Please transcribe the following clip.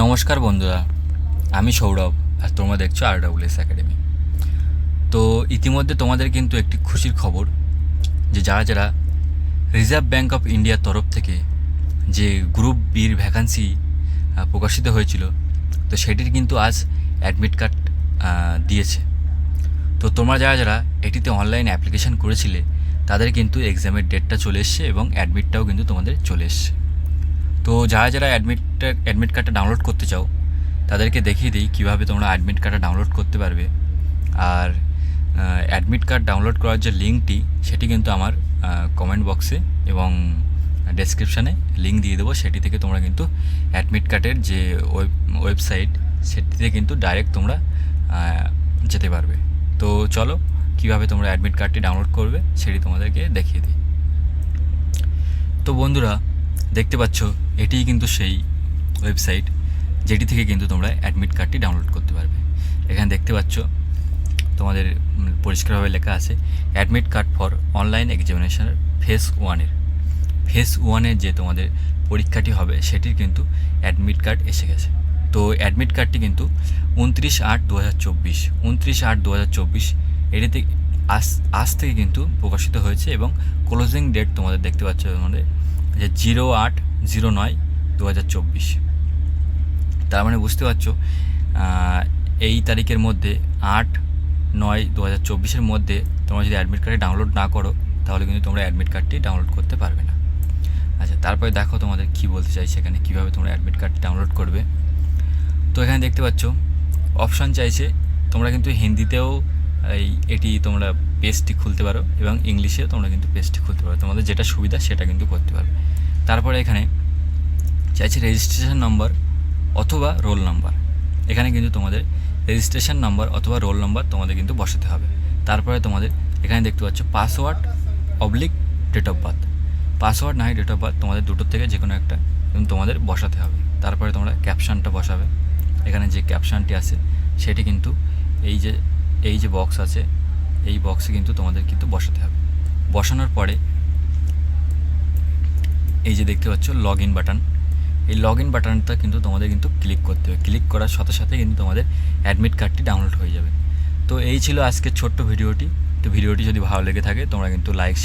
নমস্কার বন্ধুরা, আমি সৌরভ আর তোমরা দেখছো RWS একাডেমি। তো ইতিমধ্যে তোমাদের কিন্তু একটি খুশির খবর যে যারা যারা রিজার্ভ ব্যাঙ্ক অফ ইন্ডিয়ার তরফ থেকে যে গ্রুপ বির ভ্যাকান্সি প্রকাশিত হয়েছিল, তো সেটির কিন্তু আজ অ্যাডমিট কার্ড দিয়েছে। তো তোমরা যারা যারা এটিতে অনলাইন অ্যাপ্লিকেশান করেছিলে তাদের কিন্তু এক্সামের ডেটটা চলে এসছে এবং অ্যাডমিটটাও কিন্তু তোমাদের চলে এসছে। তো যারা যারা অ্যাডমিট কার্ডটা ডাউনলোড করতে চাও তাদেরকে দেখিয়ে দিই কীভাবে তোমরা অ্যাডমিট কার্ডটা ডাউনলোড করতে পারবে। আর অ্যাডমিট কার্ড ডাউনলোড করার যে লিঙ্কটি সেটি কিন্তু আমার কমেন্ট বক্সে এবং ডেসক্রিপশানে লিঙ্ক দিয়ে দেবো। সেটি থেকে তোমরা কিন্তু অ্যাডমিট কার্ডের যে ওয়েবসাইট সেটিতে কিন্তু ডাইরেক্ট তোমরা যেতে পারবে। তো চলো কীভাবে তোমরা অ্যাডমিট কার্ডটি ডাউনলোড করবে সেটি তোমাদেরকে দেখিয়ে দিই। তো বন্ধুরা দেখতে পাচ্ছ এটিই কিন্তু সেই ওয়েবসাইট যেটি থেকে কিন্তু তোমরা অ্যাডমিট কার্ডটি ডাউনলোড করতে পারবে। এখানে দেখতে পাচ্ছ তোমাদের পরিষ্কারভাবে লেখা আছে অ্যাডমিট কার্ড ফর অনলাইন এক্সামিনেশনের ফেজ ওয়ানের যে তোমাদের পরীক্ষাটি হবে সেটির কিন্তু অ্যাডমিট কার্ড এসে গেছে। তো অ্যাডমিট কার্ডটি কিন্তু 29/8/2024 এটিতে আজ থেকে কিন্তু প্রকাশিত হয়েছে এবং ক্লোজিং ডেট তোমাদের দেখতে পাচ্ছ তোমাদের যে 08/09/2024। তার মানে বুঝতে পারছো এই তারিখের মধ্যে 8/9/2024 মধ্যে তোমরা যদি অ্যাডমিট কার্ডটি ডাউনলোড না করো তাহলে কিন্তু তোমরা অ্যাডমিট কার্ডটি ডাউনলোড করতে পারবে না। আচ্ছা, তারপরে দেখো তোমাদের কী বলতে চাইছে এখানে কীভাবে তোমরা অ্যাডমিট কার্ডটি ডাউনলোড করবে। তো এখানে দেখতে পাচ্ছ অপশান চাইছে, তোমরা কিন্তু হিন্দিতেও এটি তোমরা পেজটি খুলতে পারো এবং ইংলিশেও তোমরা কিন্তু পেজটি খুলতে পারো, তোমাদের যেটা সুবিধা সেটা কিন্তু করতে পারবে। তারপরে এখানে চাইছে রেজিস্ট্রেশন নম্বর অথবা রোল নাম্বার। এখানে কিন্তু তোমাদের রেজিস্ট্রেশন নাম্বার অথবা রোল নাম্বার তোমাদের কিন্তু বসাতে হবে। তারপরে তোমাদের এখানে দেখতে পাচ্ছ password /date of birth, password না হয় ডেট অফ বার্থ, তোমাদের দুটোর থেকে যে কোনো একটা কিন্তু তোমাদের বসাতে হবে। তারপরে তোমরা ক্যাপশানটা বসাবে। এখানে যে ক্যাপশানটি আছে সেটি কিন্তু এই যে বক্স আছে এই বক্সে কিন্তু তোমাদের কিন্তু বসাতে হবে। বসানোর পরে এই যে দেখতে পাচ্ছ লগ ইন বাটন, এই লগ ইন বাটনটা কিন্তু তোমাদের কিন্তু ক্লিক করতে হবে। ক্লিক করার সাথে সাথে কিন্তু তোমাদের অ্যাডমিট কার্ডটি ডাউনলোড হয়ে যাবে। তো এই ছিল আজকের ছোট্ট ভিডিওটি। তো ভিডিওটি যদি ভালো লেগে থাকে তোমরা কিন্তু লাইক